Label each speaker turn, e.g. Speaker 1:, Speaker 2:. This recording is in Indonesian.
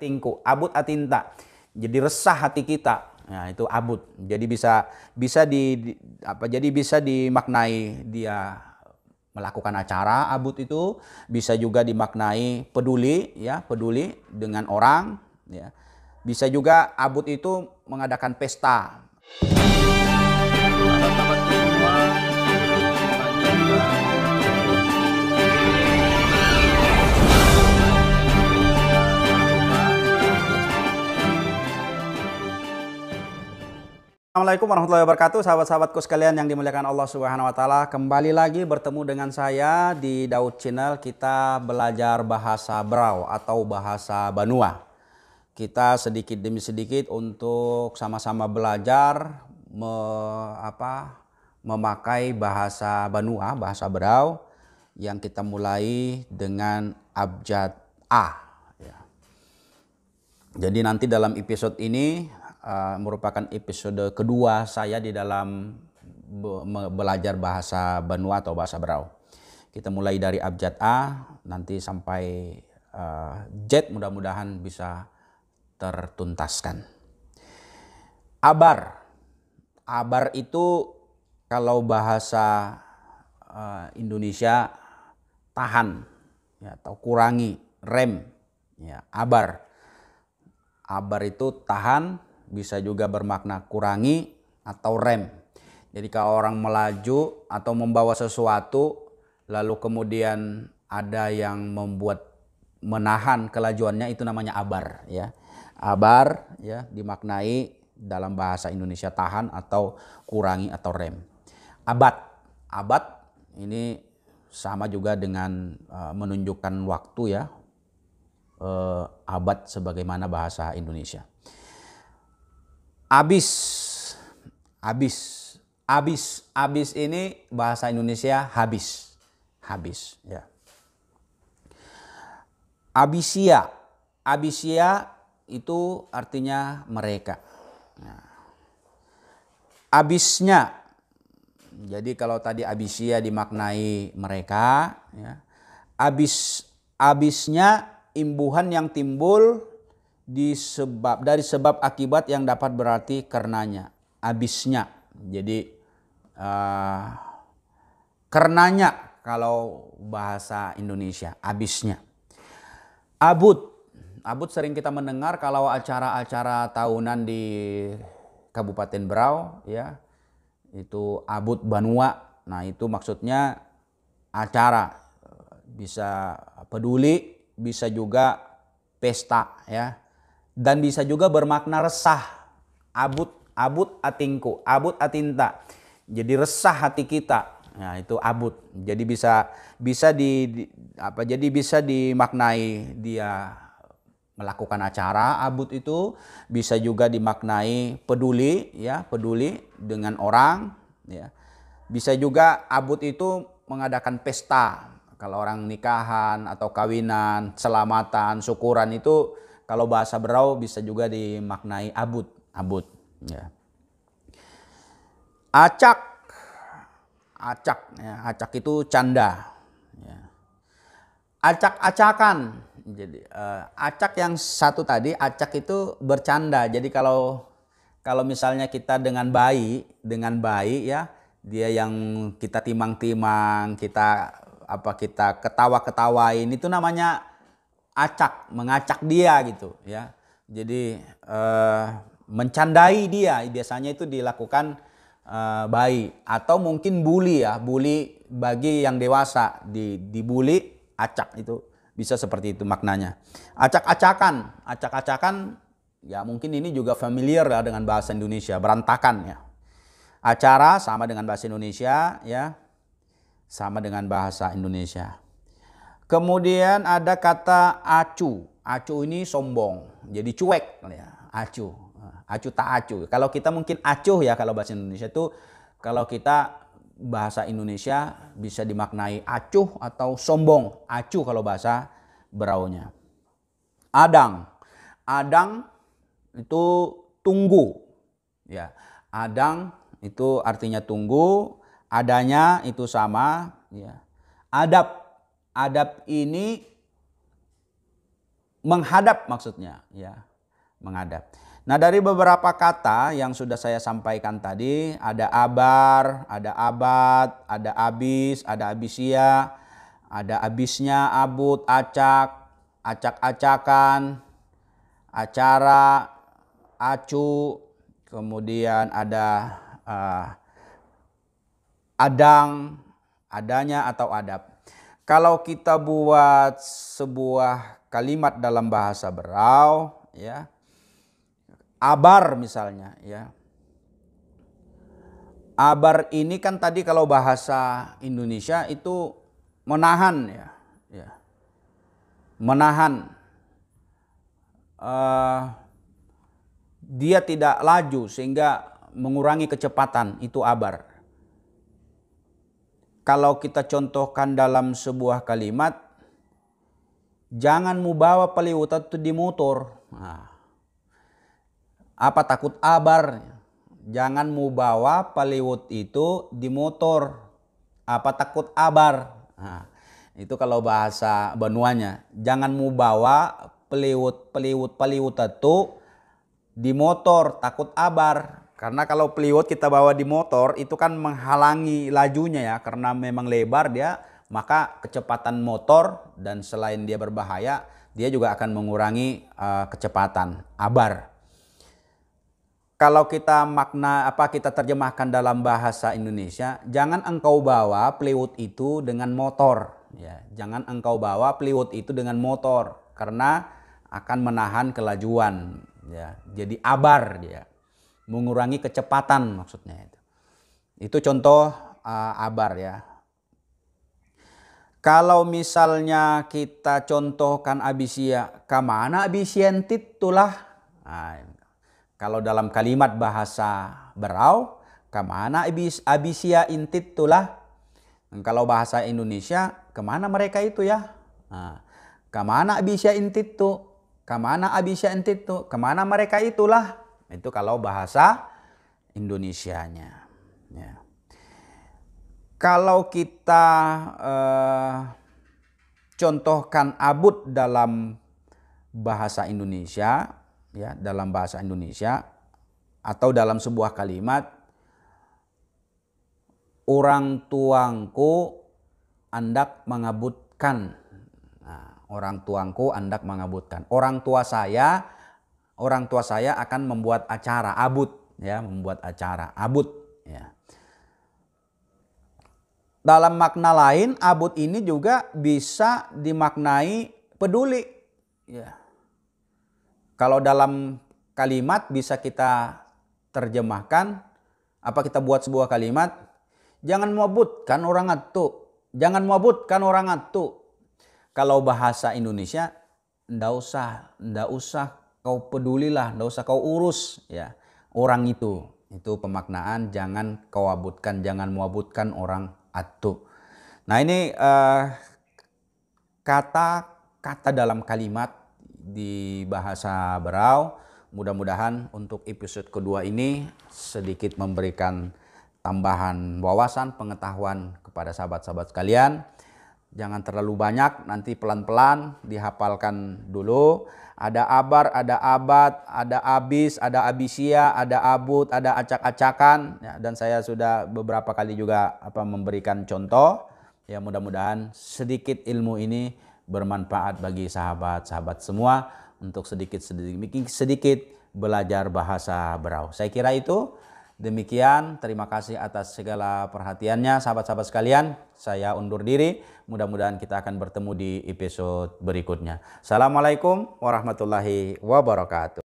Speaker 1: tingku, abut atinta. Jadi resah hati kita. Nah, itu abut. Jadi bisa dimaknai dia melakukan acara, abut itu bisa juga dimaknai peduli, ya, peduli dengan orang, ya. Bisa juga abut itu mengadakan pesta. Assalamualaikum warahmatullahi wabarakatuh, sahabat-sahabatku sekalian yang dimuliakan Allah Subhanahu wa taala. Kembali lagi bertemu dengan saya di Daud Channel. Kita belajar bahasa Brau atau bahasa Banua. Kita sedikit demi sedikit untuk sama-sama belajar memakai bahasa Banua, bahasa Brau, yang kita mulai dengan abjad A. Ya. Jadi nanti dalam episode ini merupakan episode kedua saya di dalam belajar bahasa Banua atau bahasa Brau. Kita mulai dari abjad A nanti sampai Z, mudah-mudahan bisa tertuntaskan. Abar. Abar itu kalau bahasa Indonesia tahan, ya, atau kurangi, rem, ya, abar. Abar itu tahan, bisa juga bermakna kurangi atau rem. Jadi kalau orang melaju atau membawa sesuatu lalu kemudian ada yang menahan kelajuannya, itu namanya abar, ya. Abar, ya, dimaknai dalam bahasa Indonesia tahan atau kurangi atau rem. Abad. Abad ini sama juga dengan menunjukkan waktu, ya. Abad sebagaimana bahasa Indonesia. Abis. Abis. Abis. Abis ini bahasa Indonesia habis. Habis, ya. Abisia. Abisia itu artinya mereka. Nah. Abisnya. Jadi kalau tadi abisia dimaknai mereka, ya. Abisnya imbuhan yang timbul dari sebab akibat yang dapat berarti karenanya. Abisnya. Jadi karenanya kalau bahasa Indonesia, abisnya. Abut. Abut sering kita mendengar kalau acara-acara tahunan di Kabupaten Brau, ya. Itu abut Banua. Nah, itu maksudnya acara. Bisa peduli, bisa juga pesta, ya. Dan bisa juga bermakna resah. Abut atingku, abut atinta. Jadi resah hati kita. Nah, itu abut. Jadi bisa dimaknai dia melakukan acara, abut itu bisa juga dimaknai peduli, ya, peduli dengan orang, ya. Bisa juga abut itu mengadakan pesta. Kalau orang nikahan atau kawinan, selamatan, syukuran itu kalau bahasa Brau bisa juga dimaknai abut, abut, ya. Acak, acak, ya. Acak itu canda, ya. Acak-acakan. Jadi acak yang satu tadi, acak itu bercanda. Jadi kalau misalnya kita dengan bayi, ya, dia yang kita timang-timang, kita ketawa-ketawain, itu namanya acak, mengacak dia gitu, ya. Jadi mencandai dia biasanya itu dilakukan bayi, atau mungkin bully, ya, bully bagi yang dewasa, dibully, acak itu bisa seperti itu maknanya. Acak-acakan, acak-acakan, ya, mungkin ini juga familiar lah dengan bahasa Indonesia, berantakan, ya. Acara sama dengan bahasa Indonesia, ya, sama dengan bahasa Indonesia. Kemudian ada kata acu. Acu ini sombong, jadi cuek, ya. Acu, acu tak acu. Kalau kita mungkin acuh, ya, kalau bahasa Indonesia itu, kalau kita bahasa Indonesia bisa dimaknai acuh atau sombong. Acuh kalau bahasa Braunya. Adang. Adang itu tunggu, ya. Adang itu artinya tunggu, adanya itu sama, ya. Adab. Adab ini menghadap maksudnya, ya, menghadap. Nah, dari beberapa kata yang sudah saya sampaikan tadi, ada abar, ada abad, ada abis, ada abisia, ada abisnya, abut, acak, acak-acakan, acara, acu, kemudian ada adang, adanya atau adab. Kalau kita buat sebuah kalimat dalam bahasa Berau, ya, abar misalnya, ya. Abar ini kan tadi kalau bahasa Indonesia itu menahan, ya, ya. Menahan. Dia tidak laju sehingga mengurangi kecepatan, itu abar. Kalau kita contohkan dalam sebuah kalimat, jangan mu bawa peliwutan itu di motor. Nah, apa takut abar? Jangan mu bawa peliwut itu di motor. Apa takut abar? Nah, itu kalau bahasa Banuanya. Jangan mu bawa peliwut itu di motor, takut abar. Karena kalau peliwut kita bawa di motor itu kan menghalangi lajunya, ya, karena memang lebar dia, maka kecepatan motor, dan selain dia berbahaya, dia juga akan mengurangi kecepatan, abar. Kalau kita kita terjemahkan dalam bahasa Indonesia, jangan engkau bawa peliwut itu dengan motor, ya. Jangan engkau bawa peliwut itu dengan motor karena akan menahan kelajuan, ya. Jadi abar dia. Mengurangi kecepatan maksudnya itu. Itu contoh abar, ya. Kalau misalnya kita contohkan abisia, kamana abisia entitulah. Nah, kalau dalam kalimat bahasa Berau, kamana abisia intitulah. Kalau bahasa Indonesia, kemana mereka itu, ya? Nah, kamana abisia intitu, kamana abisia intitu, kemana mereka itulah. Itu kalau bahasa Indonesianya, ya. Kalau kita contohkan abut dalam bahasa Indonesia, ya, dalam bahasa Indonesia atau dalam sebuah kalimat, orang tuangku andak mengabutkan. Nah, orang tuangku andak mengabutkan. Orang tua saya akan membuat acara, abut, ya, membuat acara, abut, ya. Dalam makna lain, abut ini juga bisa dimaknai peduli, ya. Kalau dalam kalimat bisa kita terjemahkan, kita buat sebuah kalimat, jangan mabutkan orang atu, jangan mabutkan orang atu. Kalau bahasa Indonesia, ndak usah kau pedulilah, ndak usah kau urus, ya, orang itu. Itu pemaknaan jangan kau abutkan, jangan muabutkan orang atu. Nah, ini kata-kata dalam kalimat di bahasa Berau. Mudah-mudahan untuk episode kedua ini sedikit memberikan tambahan wawasan, pengetahuan kepada sahabat-sahabat sekalian. Jangan terlalu banyak, nanti pelan-pelan dihafalkan dulu. Ada abar, ada abad, ada abis, ada abisia, ada abut, ada acak-acakan, ya, dan saya sudah beberapa kali juga memberikan contoh. Ya, mudah-mudahan sedikit ilmu ini bermanfaat bagi sahabat-sahabat semua untuk sedikit belajar bahasa Berau. Saya kira itu. Demikian, terima kasih atas segala perhatiannya sahabat-sahabat sekalian. Saya undur diri, mudah-mudahan kita akan bertemu di episode berikutnya. Assalamualaikum warahmatullahi wabarakatuh.